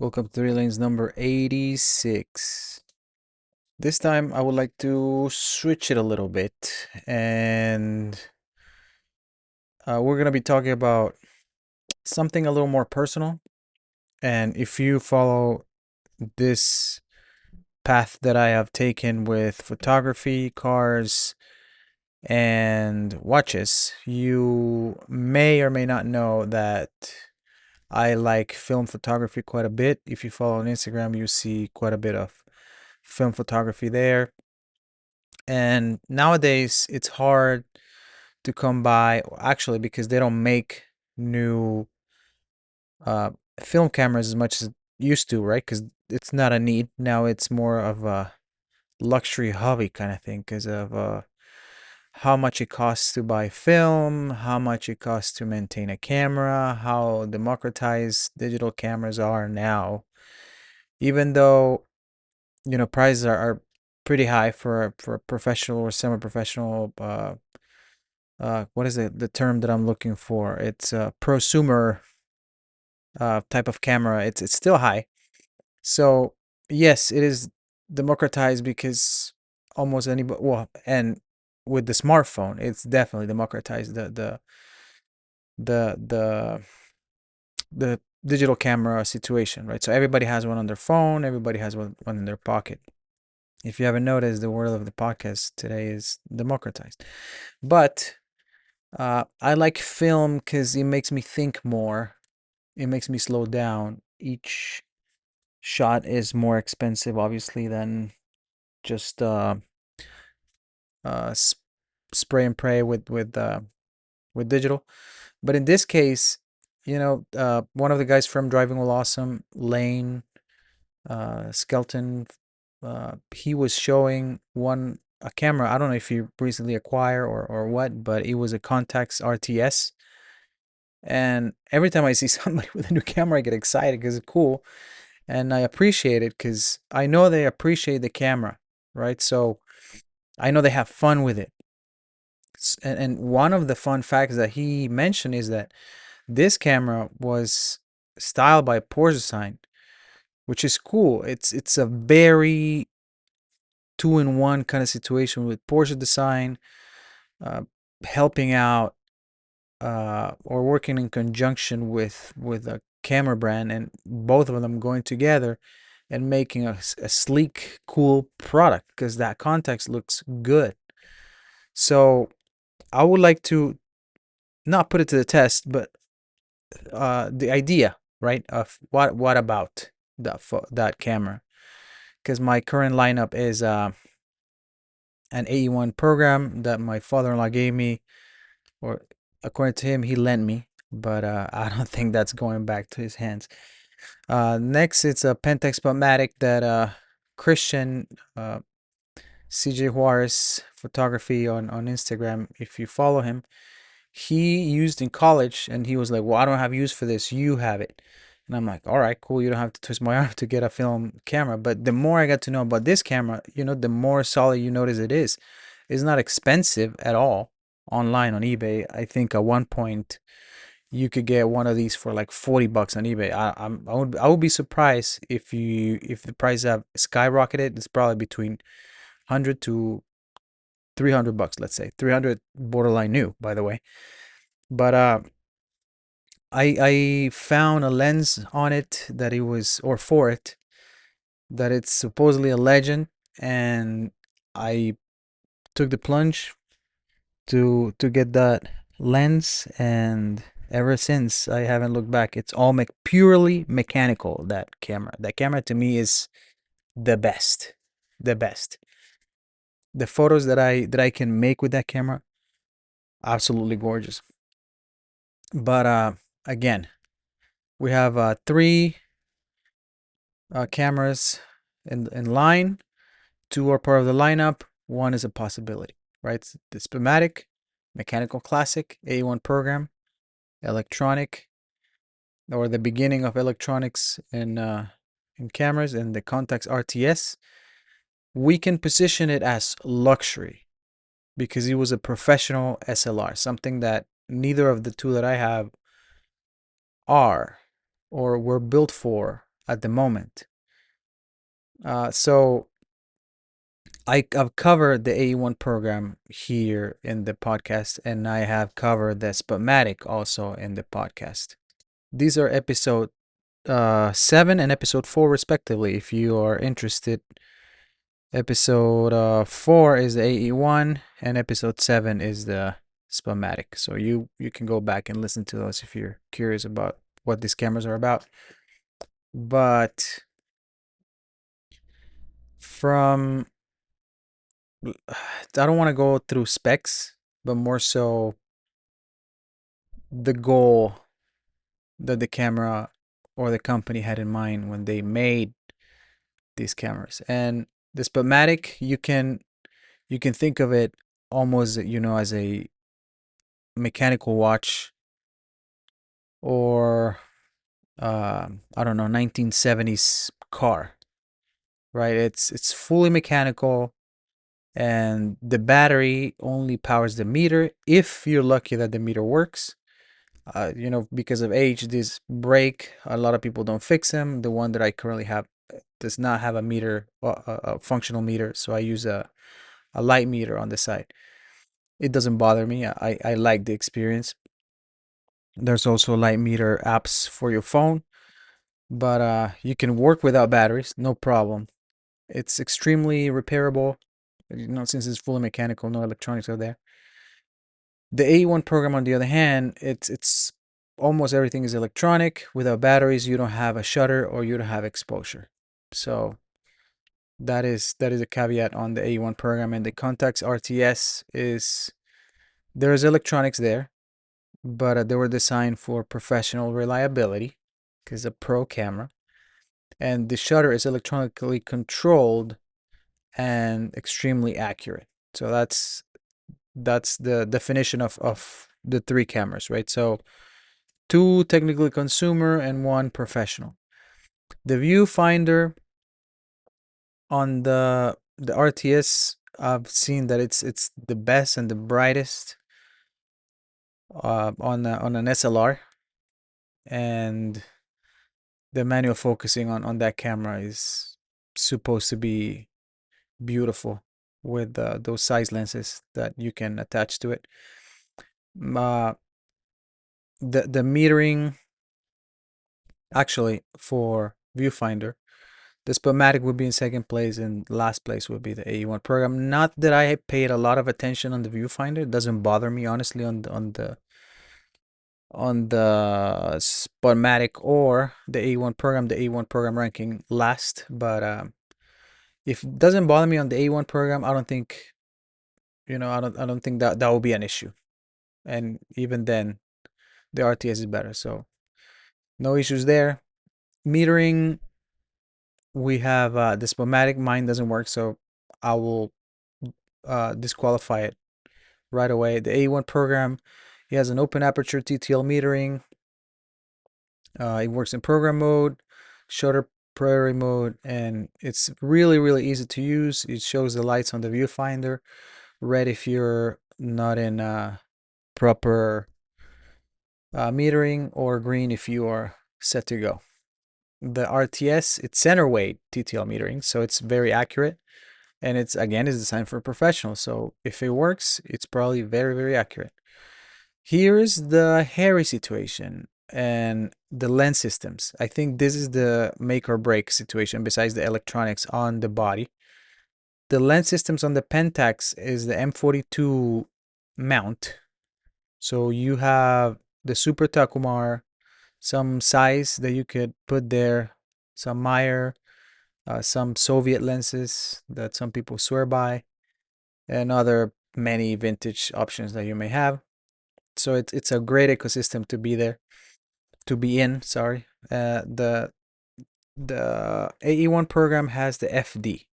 Welcome to 3DLANES number 86. This time I would like to switch it a little bit, and we're going to be talking about something a little more personal. And if you follow this path that I have taken with photography, cars, and watches, you may or may not know that I like film photography quite a bit. If you follow on Instagram, you see quite a bit of film photography there. And nowadays it's hard to come by, actually, because they don't make new uh, film cameras as much as it used to, right? Because it's not a need. Now it's more of a luxury hobby kind of thing because of how much it costs to buy film, how much it costs to maintain a camera, how democratized digital cameras are now. Even though, prices are pretty high for a professional or semi-professional what is it, the term that I'm looking for? It's a prosumer type of camera. It's still high. So yes, it is democratized because almost anybody, well, and with the smartphone, it's definitely democratized the the the digital camera situation, right? So everybody has one on their phone, everybody has one in their pocket. If you haven't noticed, the word of the podcast today is democratized. But I like film because it makes me think more. It makes me slow down. Each shot is more expensive, obviously, than just uh, sp spray and pray with digital. But in this case, one of the guys from Driving Will Awesome, Lane Skelton, he was showing a camera. I don't know if he recently acquired or what, but it was a Contax RTS. And every time I see somebody with a new camera, I get excited because it's cool. And I appreciate it because I know they appreciate the camera, right? So I know they have fun with it. And one of the fun facts that he mentioned is that this camera was styled by Porsche Design, which is cool. It's a very two-in-one kind of situation with Porsche Design uh, helping out or working in conjunction with a camera brand, and both of them going together and making a sleek, cool product because that context looks good. So I would like to not put it to the test, but the idea, right, of what about that camera? Because my current lineup is an AE-1 program that my father-in-law gave me, or according to him, he lent me, but I don't think that's going back to his hands. Next, it's a Pentax Spotmatic that Christian CJ Juarez photography on Instagram. If you follow him, he used in college, and he was like, "Well, I don't have use for this. You have it." And I'm like, "All right, cool. You don't have to twist my arm to get a film camera." But the more I got to know about this camera, the more solid you notice it is. It's not expensive at all online on eBay. I think at one point you could get one of these for like 40 bucks on eBay. I would be surprised if the price have skyrocketed. It's probably between 100 to 300 bucks, let's say. 300 borderline new, by the way. But I found a lens on it that it was, or for it, that it's supposedly a legend, and I took the plunge to get that lens, and ever since I haven't looked back. It's all purely mechanical. That camera to me is the best, the best. The photos that I can make with that camera, absolutely gorgeous. But again, we have three cameras in line. Two are part of the lineup. One is a possibility, right? It's the Spotmatic, mechanical classic, AE-1 program, electronic, or the beginning of electronics in cameras, and the Contax RTS. We can position it as luxury because it was a professional SLR, something that neither of the two that I have are or were built for. at the moment. So I've covered the AE-1 program here in the podcast, and I have covered the Spotmatic also in the podcast. These are episode 7 and episode 4 respectively. If you are interested, episode 4 is the AE-1 and episode 7 is the Spotmatic. So you can go back and listen to those if you're curious about what these cameras are about. But from I don't want to go through specs, but more so the goal that the camera or the company had in mind when they made these cameras. And the Spotmatic, you can think of it almost, as a mechanical watch, or I don't know, 1970s car, right? It's fully mechanical, and the battery only powers the meter if you're lucky that the meter works. Because of age, this break. A lot of people don't fix them. The one that I currently have does not have a meter, a functional meter, so I use a light meter on the side. It doesn't bother me. I like the experience. There's also light meter apps for your phone, but you can work without batteries, no problem. It's extremely repairable, since it's fully mechanical, no electronics are there. The AE-1 program, on the other hand, it's almost everything is electronic. Without batteries, you don't have a shutter or you don't have exposure. So that is a caveat on the AE-1 program. And the Contax RTS is, there's electronics there, but they were designed for professional reliability because a pro camera, and the shutter is electronically controlled and extremely accurate. So that's the definition of the three cameras, right? So two technically consumer and one professional. The viewfinder on the RTS, I've seen that it's the best and the brightest on an SLR, and the manual focusing on that camera is supposed to be beautiful with those size lenses that you can attach to it. Uh, the metering, actually, for viewfinder, the Spotmatic would be in second place, and last place would be the AE-1 program. Not that I paid a lot of attention on the viewfinder. It doesn't bother me, honestly, on the Spotmatic or the AE-1 program. The AE-1 program ranking last, but if it doesn't bother me on the AE-1 program, I don't think, I don't think that will be an issue. And even then, the RTS is better, so no issues there. Metering, we have the Spotmatic. Mine doesn't work, so I will disqualify it right away. The AE-1 program, it has an open aperture TTL metering. It works in program mode, shutter priority mode, and it's really, really easy to use. It shows the lights on the viewfinder, red if you're not in proper metering, or green if you are set to go. The RTS, it's center weight TTL metering, so it's very accurate, and it's designed for professionals. So if it works, it's probably very, very accurate. Here's the hairy situation and the lens systems. I think this is the make or break situation besides the electronics on the body. The lens systems on the Pentax is the M42 mount. So you have the Super Takumar, some size that you could put there, some Meyer, some Soviet lenses that some people swear by, and other many vintage options that you may have. So it's a great ecosystem to be in. Sorry. The AE-1 program has the FD.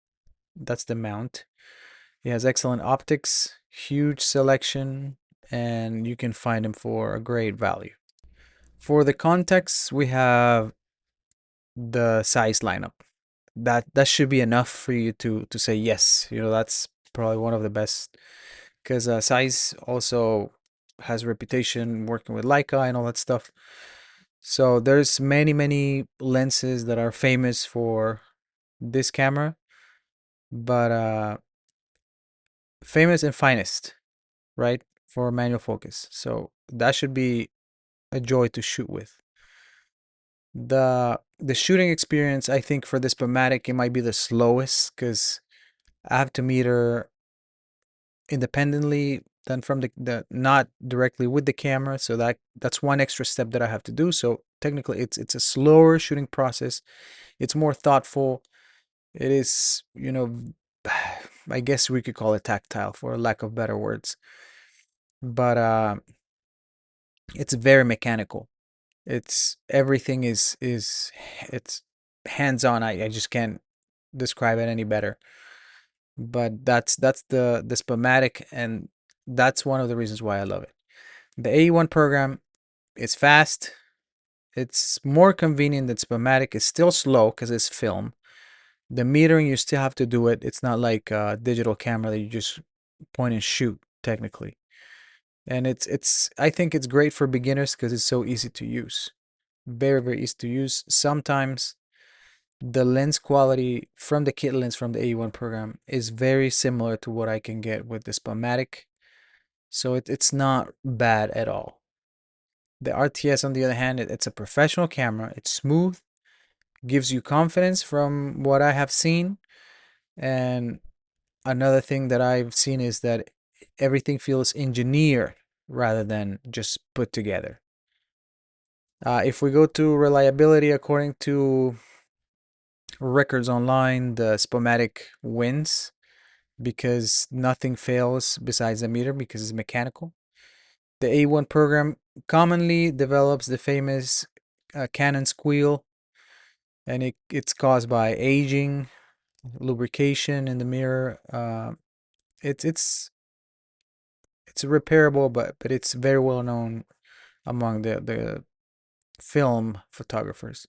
That's the mount. It has excellent optics, huge selection, and you can find them for a great value. For the Contax, we have the size lineup. That should be enough for you to say yes. That's probably one of the best, because size also has reputation working with Leica and all that stuff. So there's many lenses that are famous for this camera, but famous and finest, right? For manual focus. So that should be a joy to shoot with. The shooting experience, I think for this Spotmatic, it might be the slowest because I have to meter independently than from the not directly with the camera. So that's one extra step that I have to do. So technically it's a slower shooting process. It's more thoughtful. It is, I guess we could call it tactile for lack of better words. But it's very mechanical. It's everything is it's hands-on. I just can't describe it any better. But that's the Spotmatic, and that's one of the reasons why I love it. The AE-1 program is fast. It's more convenient than Spotmatic. It's still slow because it's film. The metering, you still have to do it. It's not like a digital camera that you just point and shoot technically. And it's I think it's great for beginners because it's so easy to use. Very easy to use. Sometimes the lens quality from the kit lens from the AE-1 program is very similar to what I can get with the Spotmatic. So it's not bad at all. The RTS, on the other hand, it's a professional camera. It's smooth, gives you confidence from what I have seen. And another thing that I've seen is that everything feels engineered rather than just put together. If we go to reliability, according to records online, the Spotmatic wins because nothing fails besides the meter because it's mechanical. The A1 program commonly develops the famous Canon squeal, and it's caused by aging, lubrication in the mirror. It's it's it's repairable, but it's very well known among the film photographers.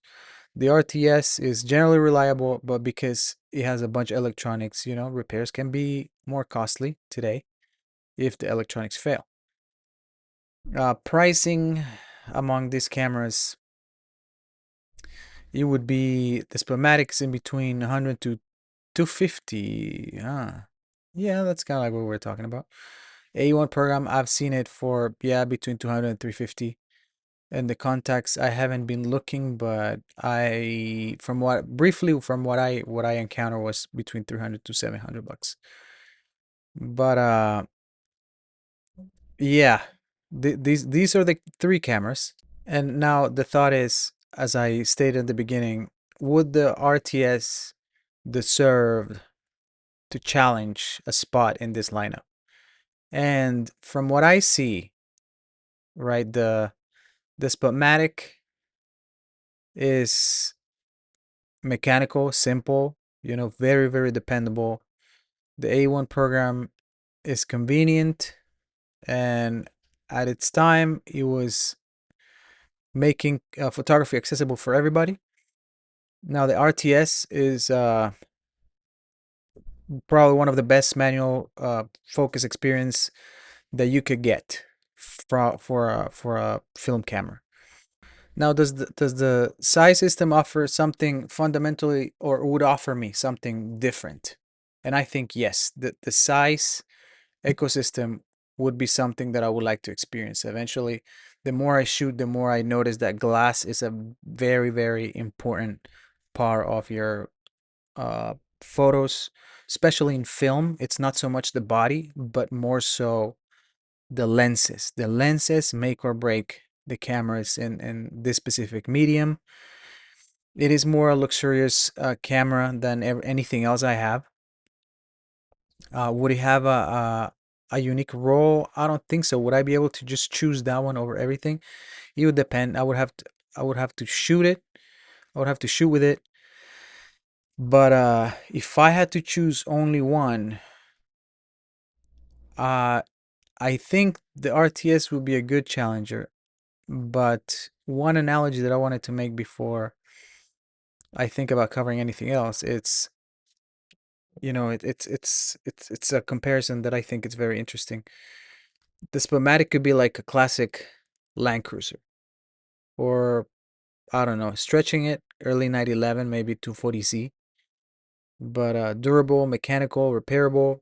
The RTS is generally reliable, but because it has a bunch of electronics, repairs can be more costly today if the electronics fail. Pricing among these cameras, it would be the Spotmatics in between 100 to 250. Yeah, that's kind of like what we're talking about. A1 program, I've seen it for, yeah, between 200 and 350. And the Contax, I haven't been looking, but from what I encountered was between 300 to 700 bucks. But yeah, these are the three cameras. And now the thought is, as I stated in the beginning, would the RTS deserve to challenge a spot in this lineup? And from what I see, right, the Spotmatic is mechanical, simple, very dependable. The A1 program is convenient, and at its time, it was making photography accessible for everybody. Now the RTS is probably one of the best manual focus experience that you could get for a film camera. Now, does the size system offer something fundamentally, or would offer me something different? And I think yes, the size ecosystem would be something that I would like to experience eventually. The more I shoot, the more I notice that glass is a very important part of your photos, especially in film. It's not so much the body, but more so the lenses. The lenses make or break the cameras in this specific medium. It is more a luxurious camera than anything else I have. Would it have a unique role? I don't think so. Would I be able to just choose that one over everything? It would depend. I would have to shoot it. I would have to shoot with it. But if I had to choose only one, uh, I think the RTS would be a good challenger. But one analogy that I wanted to make before I think about covering anything else, it's a comparison that I think is very interesting. The Spotmatic could be like a classic Land Cruiser, or I don't know, stretching it, early 911, maybe 240Z. But durable, mechanical, repairable.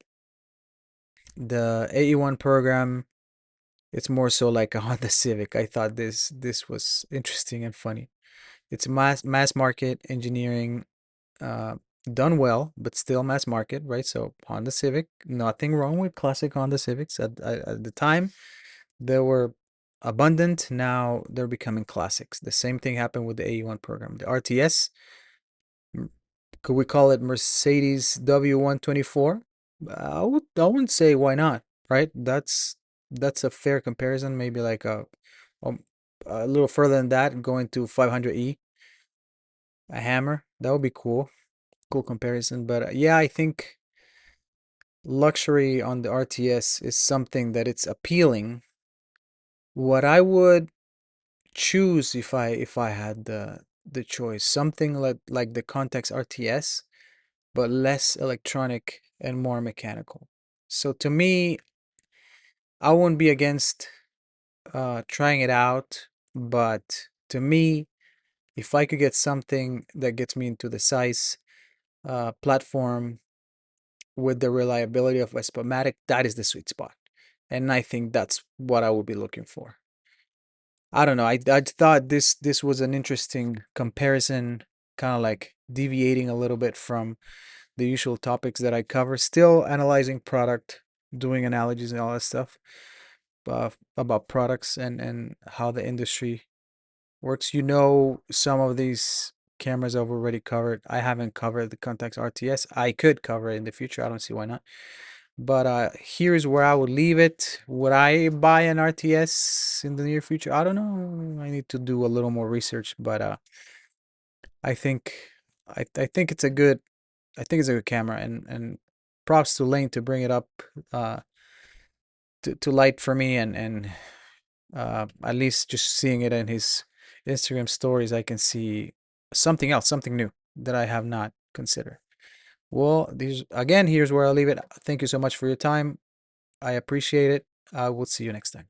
The AE-1 program, it's more so like a Honda Civic. I thought this was interesting and funny. It's mass market engineering, uh, done well, but still mass market, right? So Honda Civic, nothing wrong with classic Honda Civics. At the time, they were abundant. Now they're becoming classics. The same thing happened with the AE-1 program. The RTS, could we call it Mercedes W124? I wouldn't say why not, right? That's a fair comparison. Maybe like um, a little further than that, going to 500E, a Hammer. That would be cool. Cool comparison. But yeah, I think luxury on the RTS is something that it's appealing. What I would choose if I had the choice, something like the Contax RTS, but less electronic and more mechanical. So to me, I wouldn't be against trying it out, but to me, if I could get something that gets me into the size platform with the reliability of a Spotmatic, that is the sweet spot. And I think that's what I would be looking for. I don't know. I thought this was an interesting comparison, kind of like deviating a little bit from the usual topics that I cover. Still analyzing product, doing analogies and all that stuff about products and how the industry works. You know, some of these cameras I've already covered. I haven't covered the Contax RTS. I could cover it in the future. I don't see why not. But here's where I would leave it. Would I buy an RTS in the near future? I don't know. I need to do a little more research, but I think I think it's a good camera, and props to Lane to bring it up uh to light for me, and at least just seeing it in his Instagram stories, I can see something else, something new that I have not considered. Well, these again, here's where I'll leave it. Thank you so much for your time. I appreciate it. I will see you next time.